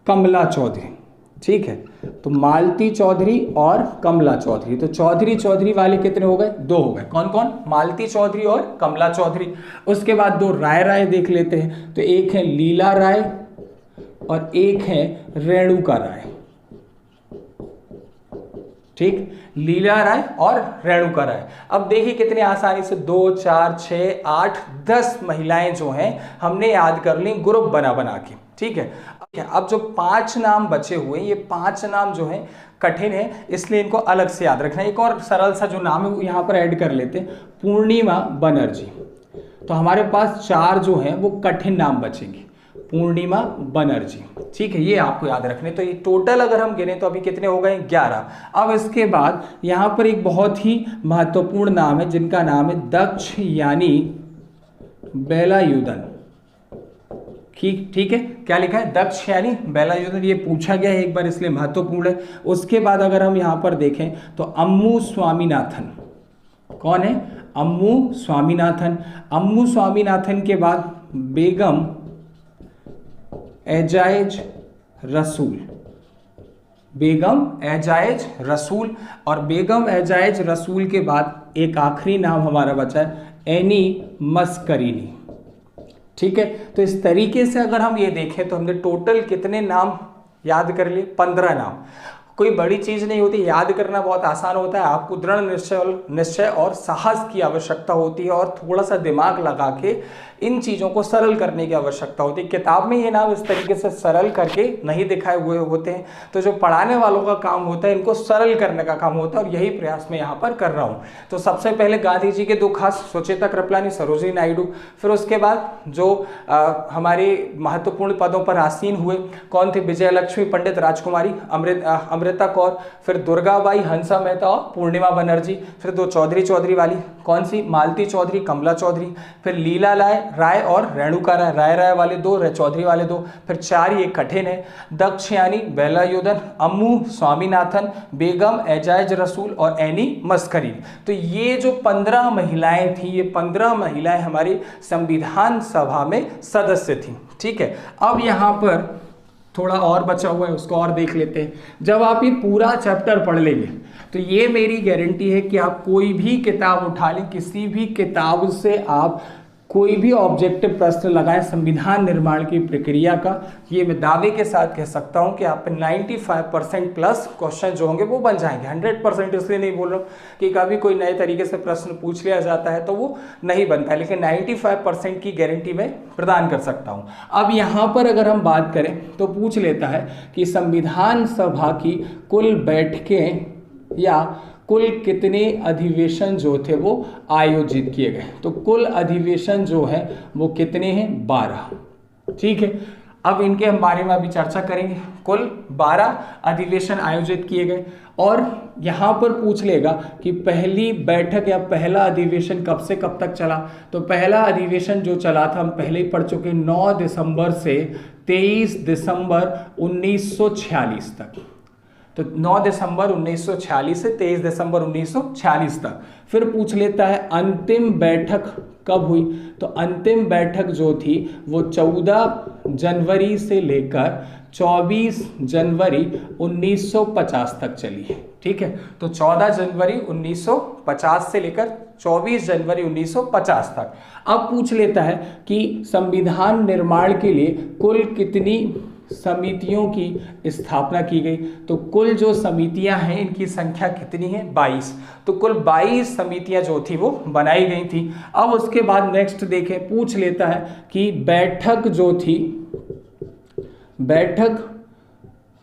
कमला चौधरी। ठीक है, तो मालती चौधरी और कमला चौधरी। तो चौधरी चौधरी वाले कितने हो गए, 2 हो गए, कौन कौन, मालती चौधरी और कमला चौधरी। उसके बाद 2 राय राय देख लेते हैं, तो एक है लीला राय और एक है रेणुका राय। ठीक, लीला राय और रेणुका राय। अब देखिए कितने आसानी से 2, 4, 6, 8, 10 महिलाएं जो हैं हमने याद कर ली ग्रुप बना बना के। ठीक है, अब जो 5 नाम बचे हुए, ये 5 नाम जो हैं कठिन है, इसलिए इनको अलग से याद रखना। एक और सरल सा जो नाम है वो यहाँ पर ऐड कर लेते हैं, पूर्णिमा बनर्जी। तो हमारे पास 4 जो हैं वो कठिन नाम बचेंगे, पूर्णिमा बनर्जी। ठीक है, ये आपको याद रखने। तो ये टोटल अगर हम गिने तो अभी कितने हो गए, 11। अब इसके बाद यहाँ पर एक बहुत ही महत्वपूर्ण नाम है जिनका नाम है दक्ष यानी बेलायुधन। ठीक है, क्या लिखा है, दक्ष यानी बेलायुधन। ये पूछा गया है एक बार इसलिए महत्वपूर्ण है। उसके बाद अगर हम यहाँ पर देखें तो अम्मू स्वामीनाथन, कौन है, अम्मू स्वामीनाथन। अम्मू स्वामीनाथन के बाद बेगम एजाज रसूल, बेगम एजाज रसूल, और बेगम एजाज रसूल के बाद एक आखिरी नाम हमारा बचा है एनी मस्करीनी। ठीक है, तो इस तरीके से अगर हम ये देखें तो हमने टोटल कितने नाम याद कर लिए, 15 नाम। कोई बड़ी चीज नहीं होती, याद करना बहुत आसान होता है। आपको दृढ़ निश्चय और साहस की आवश्यकता होती है और थोड़ा सा दिमाग लगा के इन चीज़ों को सरल करने की आवश्यकता होती है। किताब में ये नाम इस तरीके से सरल करके नहीं दिखाए हुए होते हैं, तो जो पढ़ाने वालों का काम होता है इनको सरल करने का काम होता है, और यही प्रयास मैं यहाँ पर कर रहा हूँ। तो सबसे पहले गांधी जी के 2 खास, स्वचेता कृपलानी, सरोजनी नायडू। फिर उसके बाद जो हमारे महत्वपूर्ण पदों पर आसीन हुए कौन थे, विजय लक्ष्मी पंडित, राजकुमारी अमृता कौर, फिर दुर्गाबाई, हंसा मेहता और पूर्णिमा बनर्जी। फिर 2 चौधरी चौधरी वाली, कौन सी, मालती चौधरी, कमला चौधरी। फिर लीला राय और रेणुका राय, राय राय वाले 2, चौधरी वाले 2। फिर 4 ये कठिन है, दक्ष यानी बेलायुधन, अम्मू स्वामीनाथन, बेगम एजाज रसूल और एनी मस्करी। तो ये जो 15 महिलाएं थी, ये 15 महिलाएं हमारी संविधान सभा में सदस्य थी। ठीक है, अब यहाँ पर थोड़ा और बचा हुआ है, उसको और देख लेते हैं। जब आप ये पूरा चैप्टर पढ़ लेंगे तो ये मेरी गारंटी है कि आप कोई भी किताब उठा लें, किसी भी किताब से आप कोई भी ऑब्जेक्टिव प्रश्न लगाएं संविधान निर्माण की प्रक्रिया का, ये मैं दावे के साथ कह सकता हूं कि आप पे 95% प्लस क्वेश्चन जो होंगे वो बन जाएंगे। 100% इसलिए नहीं बोल रहा हूँ कि कभी कोई नए तरीके से प्रश्न पूछ लिया जाता है तो वो नहीं बनता है, लेकिन 95% की गारंटी मैं प्रदान कर सकता हूँ। अब यहाँ पर अगर हम बात करें तो पूछ लेता है कि संविधान सभा की कुल बैठकें या कुल कितने अधिवेशन जो थे वो आयोजित किए गए, तो कुल अधिवेशन जो है वो कितने हैं, 12। ठीक है, अब इनके हम बारे में अभी चर्चा करेंगे। कुल 12 अधिवेशन आयोजित किए गए और यहाँ पर पूछ लेगा कि पहली बैठक या पहला अधिवेशन कब से कब तक चला। तो पहला अधिवेशन जो चला था हम पहले ही पढ़ चुके, 9 दिसंबर से 23 दिसंबर 1946 तक। तो 9 दिसंबर 1946 से 23 दिसंबर 1946 तक। फिर पूछ लेता है अंतिम बैठक कब हुई। तो अंतिम बैठक जो थी वो 14 जनवरी से लेकर 24 जनवरी 1950 तक चली है। ठीक है, तो 14 जनवरी 1950 से लेकर 24 जनवरी 1950 तक। अब पूछ लेता है कि संविधान निर्माण के लिए कुल कितनी समितियों की स्थापना की गई। तो कुल जो समितियां हैं इनकी संख्या कितनी है, 22। तो कुल 22 समितियां जो थी वो बनाई गई थी। अब उसके बाद नेक्स्ट देखें, पूछ लेता है कि बैठक जो थी, बैठक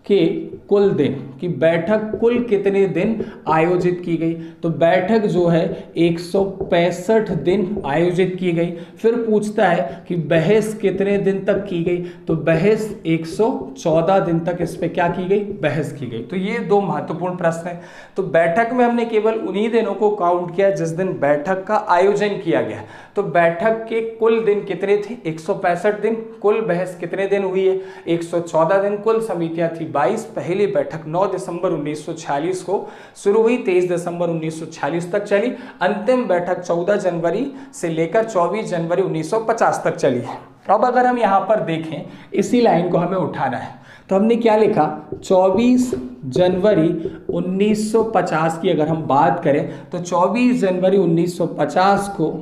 के कुल दिन, कि बैठक कुल कितने दिन आयोजित की गई। तो बैठक जो है 165 दिन आयोजित की गई। फिर पूछता है कि बहस कितने दिन तक की गई। तो बहस 114 दिन तक इस पे क्या की गई, बहस की गई। तो ये दो महत्वपूर्ण प्रश्न हैं। तो बैठक में हमने केवल उन्हीं दिनों को काउंट किया जिस दिन बैठक का आयोजन किया गया। तो बैठक के कुल दिन कितने थे, 165 दिन। कुल बहस कितने दिन हुई है, 114 दिन। कुल समितियां थी 22। पहली बैठक 9 दिसंबर 1946 को शुरू हुई, 23 दिसंबर 1946 तक चली। अंतिम बैठक 14 जनवरी से लेकर 24 जनवरी 1950 तक चली है। अब अगर हम यहाँ पर देखें, इसी लाइन को हमें उठाना है, तो हमने क्या लिखा, 24 जनवरी 1950 की अगर हम बात करें तो 24 जनवरी 1950 को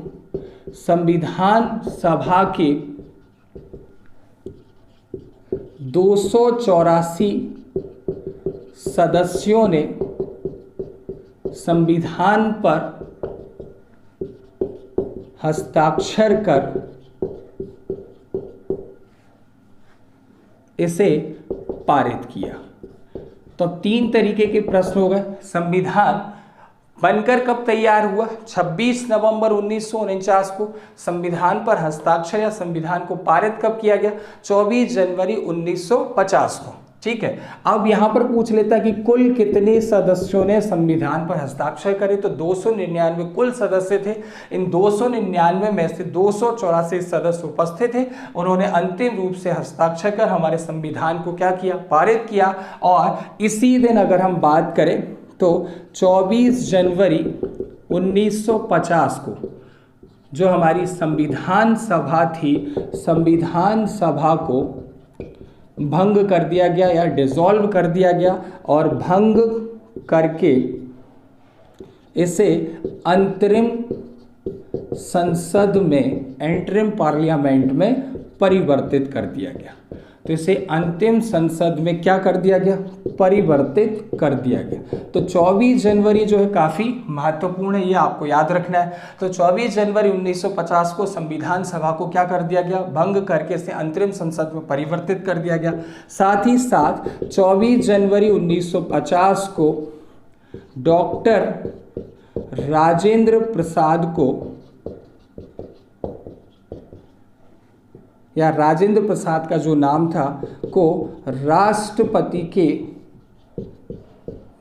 संविधान सभा के 284 सदस्यों ने संविधान पर हस्ताक्षर कर इसे पारित किया। तो 3 तरीके के प्रश्न हो गए। संविधान बनकर कब तैयार हुआ, 26 नवंबर 1949 को। संविधान पर हस्ताक्षर या संविधान को पारित कब किया गया, 24 जनवरी 1950 को। ठीक है, अब यहां पर पूछ लेता है कि कुल कितने सदस्यों ने संविधान पर हस्ताक्षर करे। तो 299 कुल सदस्य थे। इन 299 में से 284 सदस्य उपस्थित थे। उन्होंने अंतिम रूप से हस्ताक्षर कर हमारे संविधान को क्या किया, पारित किया। और इसी दिन अगर हम बात करें तो 24 जनवरी 1950 को जो हमारी संविधान सभा थी, संविधान सभा को भंग कर दिया गया या डिसॉल्व कर दिया गया और भंग करके इसे अंतरिम संसद में, एंटरिम पार्लियामेंट में परिवर्तित कर दिया गया। तो इसे अंतिम संसद में क्या कर दिया गया, परिवर्तित कर दिया गया। तो 24 जनवरी जो है काफ़ी महत्वपूर्ण है, ये आपको याद रखना है। तो 24 जनवरी 1950 को संविधान सभा को क्या कर दिया गया, भंग करके इसे अंतरिम संसद में परिवर्तित कर दिया गया। साथ ही साथ 24 जनवरी 1950 को डॉक्टर राजेंद्र प्रसाद को, या राजेंद्र प्रसाद का जो नाम था, को राष्ट्रपति के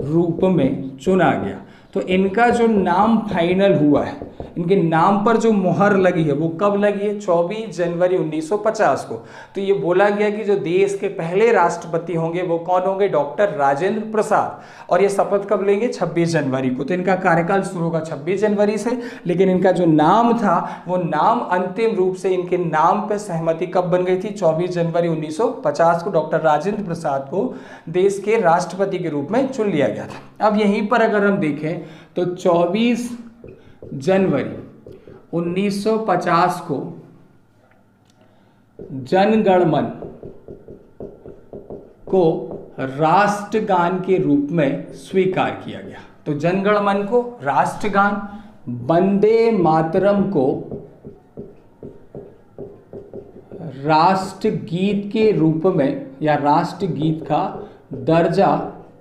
रूप में चुना गया। तो इनका जो नाम फाइनल हुआ है, इनके नाम पर जो मुहर लगी है वो कब लगी है, 24 जनवरी 1950 को। तो ये बोला गया कि जो देश के पहले राष्ट्रपति होंगे वो कौन होंगे, डॉक्टर राजेंद्र प्रसाद। और ये शपथ कब लेंगे, 26 जनवरी को। तो इनका कार्यकाल शुरू होगा 26 जनवरी से, लेकिन इनका जो नाम था वो नाम अंतिम रूप से इनके नाम पर सहमति कब बन गई थी, 24 जनवरी 1950 को डॉक्टर राजेंद्र प्रसाद को देश के राष्ट्रपति के रूप में चुन लिया गया था। अब यहीं पर अगर हम देखें तो 24 जनवरी 1950 को जनगण मन को राष्ट्रगान के रूप में स्वीकार किया गया। तो जनगण मन को राष्ट्रगान, वंदे मातरम को राष्ट्रगीत के रूप में या राष्ट्रगीत का दर्जा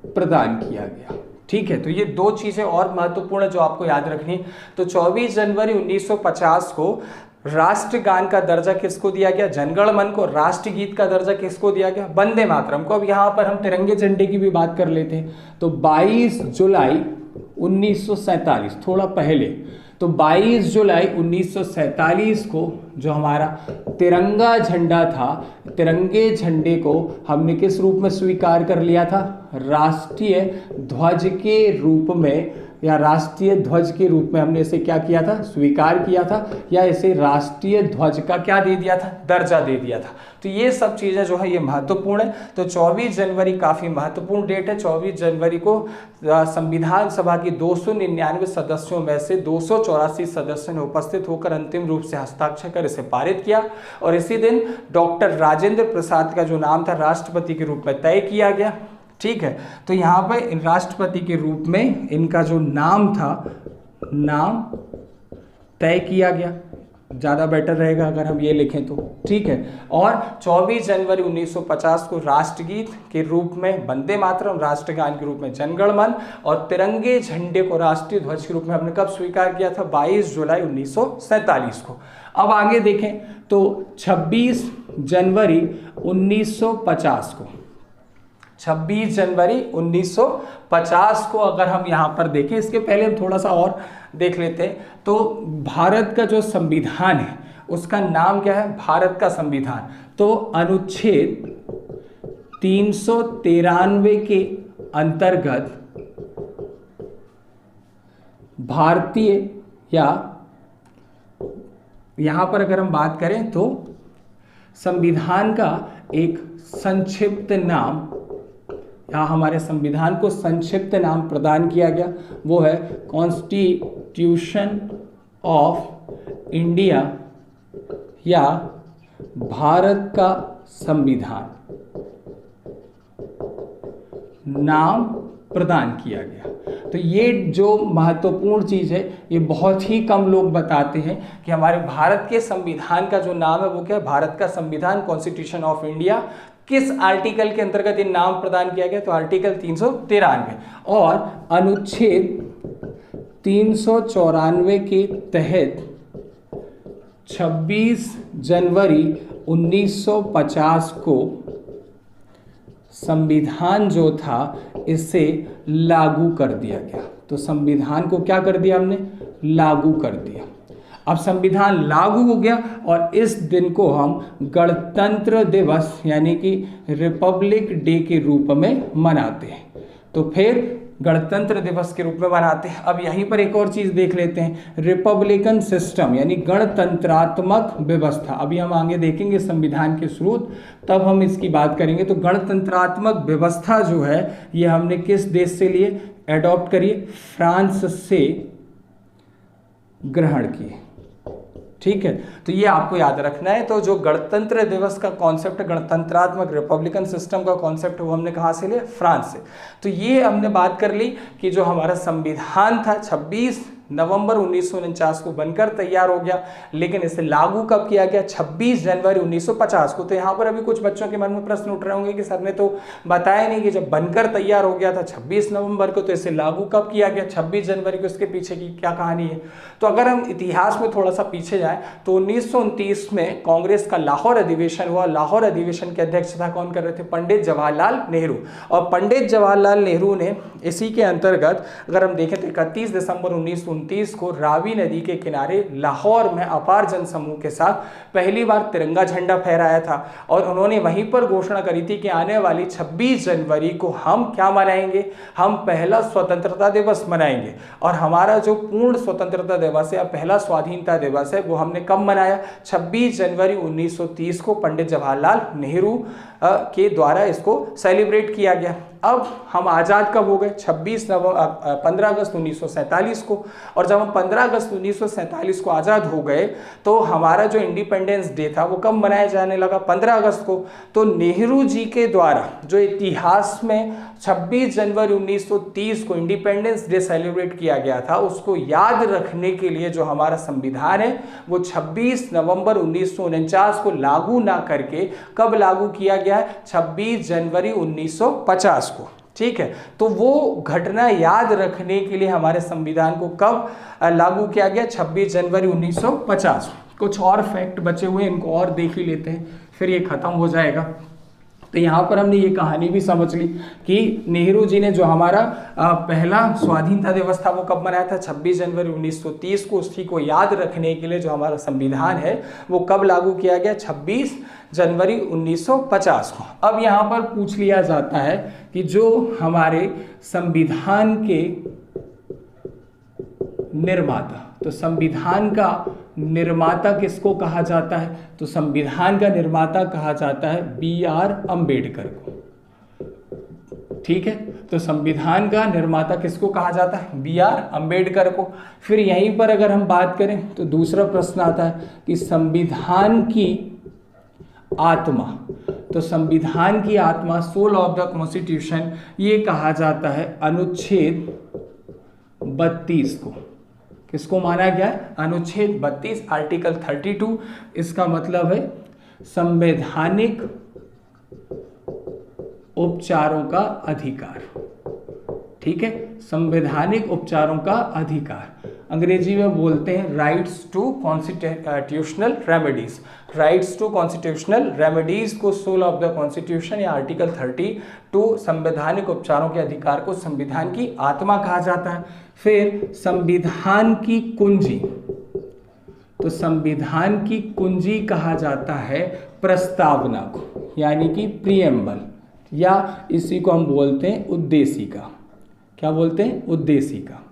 प्रदान किया गया। ठीक है, तो ये दो चीज़ें और महत्वपूर्ण जो आपको याद रखनी। तो 24 जनवरी 1950 को राष्ट्रगान का दर्जा किसको दिया गया? जनगण मन को। राष्ट्रगीत का दर्जा किसको दिया गया? वंदे मातरम को। अब यहाँ पर हम तिरंगे झंडे की भी बात कर लेते हैं। तो 22 जुलाई 1947, थोड़ा पहले, तो 22 जुलाई 1947 को जो हमारा तिरंगा झंडा था, तिरंगे झंडे को हमने किस रूप में स्वीकार कर लिया था? राष्ट्रीय ध्वज के रूप में, या राष्ट्रीय ध्वज के रूप में हमने इसे क्या किया था? स्वीकार किया था, या इसे राष्ट्रीय ध्वज का क्या दे दिया था? दर्जा दे दिया था। तो ये सब चीज़ें जो है ये महत्वपूर्ण है। तो 24 जनवरी काफ़ी महत्वपूर्ण डेट है। 24 जनवरी को संविधान सभा की 299 सदस्यों में से 284 सदस्यों ने उपस्थित होकर अंतिम रूप से हस्ताक्षर कर इसे पारित किया, और इसी दिन डॉक्टर राजेंद्र प्रसाद का जो नाम था राष्ट्रपति के रूप में तय किया गया। ठीक है, तो यहाँ पर राष्ट्रपति के रूप में इनका जो नाम था, नाम तय किया गया। ज़्यादा बेटर रहेगा अगर हम ये लिखें तो। ठीक है, और 24 जनवरी 1950 को राष्ट्रगीत के रूप में वंदे मातरम, राष्ट्रगान के रूप में जनगण मन, और तिरंगे झंडे को राष्ट्रीय ध्वज के रूप में हमने कब स्वीकार किया था? 22 जुलाई 1947 को। अब आगे देखें तो 26 जनवरी 1950 को, 26 जनवरी 1950 को अगर हम यहाँ पर देखें, इसके पहले हम थोड़ा सा और देख लेते हैं। तो भारत का जो संविधान है उसका नाम क्या है? भारत का संविधान। तो अनुच्छेद 393 के अंतर्गत भारतीय, या यहाँ पर अगर हम बात करें तो संविधान का एक संक्षिप्त नाम, यहाँ हमारे संविधान को संक्षिप्त नाम प्रदान किया गया, वो है कॉन्स्टिट्यूशन ऑफ इंडिया, या भारत का संविधान नाम प्रदान किया गया। तो ये जो महत्वपूर्ण चीज़ है, ये बहुत ही कम लोग बताते हैं कि हमारे भारत के संविधान का जो नाम है वो क्या है? भारत का संविधान, कॉन्स्टिट्यूशन ऑफ इंडिया। किस आर्टिकल के अंतर्गत ये नाम प्रदान किया गया? तो आर्टिकल 393 और अनुच्छेद 394 के तहत 26 जनवरी 1950 को संविधान जो था इसे लागू कर दिया गया। तो संविधान को क्या कर दिया हमने? लागू कर दिया। अब संविधान लागू हो गया और इस दिन को हम गणतंत्र दिवस यानी कि रिपब्लिक डे के रूप में मनाते हैं। तो फिर गणतंत्र दिवस के रूप में मनाते हैं। अब यहीं पर एक और चीज़ देख लेते हैं, रिपब्लिकन सिस्टम यानी गणतंत्रात्मक व्यवस्था। अभी हम आगे देखेंगे संविधान के स्रोत, तब हम इसकी बात करेंगे। तो गणतंत्रात्मक व्यवस्था जो है ये हमने किस देश से लिए? एडॉप्ट करिए, फ्रांस से ग्रहण किए। ठीक है, तो ये आपको याद रखना है। तो जो गणतंत्र दिवस का कॉन्सेप्ट, गणतंत्रात्मक रिपब्लिकन सिस्टम का कॉन्सेप्ट, वो हमने कहाँ से लिया? फ्रांस से। तो ये हमने बात कर ली कि जो हमारा संविधान था 26 नवंबर 1949 को बनकर तैयार हो गया, लेकिन इसे लागू कब किया गया? 26 जनवरी 1950 को। तो यहाँ पर अभी कुछ बच्चों के मन में प्रश्न उठ रहे होंगे कि सर ने तो बताया नहीं कि जब बनकर तैयार हो गया था 26 नवंबर को, तो इसे लागू कब किया गया 26 जनवरी को? इसके पीछे की क्या कहानी है? तो अगर हम इतिहास में थोड़ा सा पीछे जाएं तो 1929 में कांग्रेस का लाहौर अधिवेशन हुआ। लाहौर अधिवेशन की अध्यक्षता कौन कर रहे थे? पंडित जवाहरलाल नेहरू। और पंडित जवाहरलाल नेहरू ने इसी के अंतर्गत अगर हम देखें तो 31 दिसंबर 1929 को रावी नदी के किनारे लाहौर में अपार जनसमूह के साथ पहली बार तिरंगा झंडा फहराया था। और उन्होंने वहीं पर घोषणा करी थी कि आने वाली 26 जनवरी को हम क्या मनाएंगे? हम पहला स्वतंत्रता दिवस मनाएंगे। और हमारा जो पूर्ण स्वतंत्रता दिवस है, पहला स्वाधीनता दिवस है, वो हमने कब मनाया? 26 जनवरी 1930 को पंडित जवाहरलाल नेहरू के द्वारा इसको सेलिब्रेट किया गया। अब हम आज़ाद कब हो गए? 15 अगस्त 1947 को। और जब हम 15 अगस्त 1947 को आज़ाद हो गए तो हमारा जो इंडिपेंडेंस डे था वो कब मनाया जाने लगा? 15 अगस्त को। तो नेहरू जी के द्वारा जो इतिहास में 26 जनवरी 1930 को इंडिपेंडेंस डे सेलिब्रेट किया गया था, उसको याद रखने के लिए जो हमारा संविधान है वो 26 नवंबर 1949 को लागू ना करके कब लागू किया गया है? 26 जनवरी 1950 को। ठीक है, तो वो घटना याद रखने के लिए हमारे संविधान को कब लागू किया गया? 26 जनवरी 1950। कुछ और फैक्ट बचे हुए हैं, इनको और देख ही लेते हैं, फिर ये ख़त्म हो जाएगा। तो यहाँ पर हमने ये कहानी भी समझ ली कि नेहरू जी ने जो हमारा पहला स्वाधीनता दिवस था वो कब मनाया था, 26 जनवरी 1930 को। उसी को याद रखने के लिए जो हमारा संविधान है वो कब लागू किया गया, 26 जनवरी 1950 को। अब यहाँ पर पूछ लिया जाता है कि जो हमारे संविधान के निर्माता, तो संविधान का निर्माता किसको कहा जाता है, तो संविधान का निर्माता कहा जाता है B.R. अम्बेडकर को। ठीक है, तो संविधान का निर्माता किसको कहा जाता है, B.R. अम्बेडकर को। फिर यहीं पर अगर हम बात करें तो दूसरा प्रश्न आता है कि संविधान की आत्मा, तो संविधान की आत्मा, सोल ऑफ द कॉन्स्टिट्यूशन, ये कहा जाता है अनुच्छेद 32 को। किसको माना गया है, अनुच्छेद 32, आर्टिकल 32। इसका मतलब है संवैधानिक उपचारों का अधिकार। ठीक है, संवैधानिक उपचारों का अधिकार, अंग्रेजी में बोलते हैं rights to constitutional remedies. Rights to constitutional remedies को सोल ऑफ द कॉन्स्टिट्यूशन या आर्टिकल 32 संवैधानिक उपचारों के अधिकार को संविधान की आत्मा कहा जाता है। फिर संविधान की कुंजी, तो संविधान की कुंजी कहा जाता है प्रस्तावना को, यानी कि प्रीएम्बल, या इसी को हम बोलते हैं उद्देशिका। क्या बोलते हैं, उद्देशिका।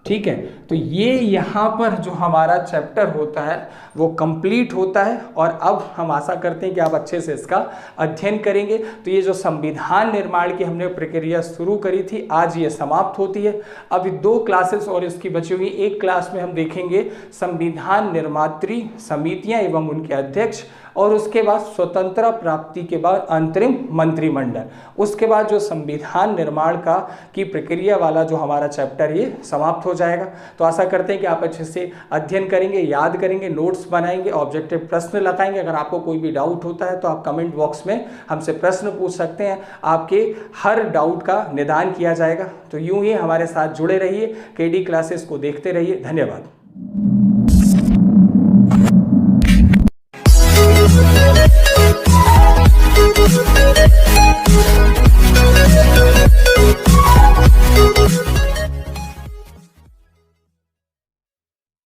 ठीक है, तो ये यहाँ पर जो हमारा चैप्टर होता है वो कंप्लीट होता है, और अब हम आशा करते हैं कि आप अच्छे से इसका अध्ययन करेंगे। तो ये जो संविधान निर्माण की हमने प्रक्रिया शुरू करी थी, आज ये समाप्त होती है। अभी 2 क्लासेस और इसकी बची हुई, एक क्लास में हम देखेंगे संविधान निर्मात्री समितियां एवं उनके अध्यक्ष, और उसके बाद स्वतंत्रता प्राप्ति के बाद अंतरिम मंत्रिमंडल। उसके बाद जो संविधान निर्माण की प्रक्रिया वाला जो हमारा चैप्टर ये समाप्त हो जाएगा। तो आशा करते हैं कि आप अच्छे से अध्ययन करेंगे, याद करेंगे, नोट्स बनाएंगे, ऑब्जेक्टिव प्रश्न लगाएंगे। अगर आपको कोई भी डाउट होता है तो आप कमेंट बॉक्स में हमसे प्रश्न पूछ सकते हैं, आपके हर डाउट का निदान किया जाएगा। तो यूं ही हमारे साथ जुड़े रहिए, केडी क्लासेस को देखते रहिए। धन्यवाद।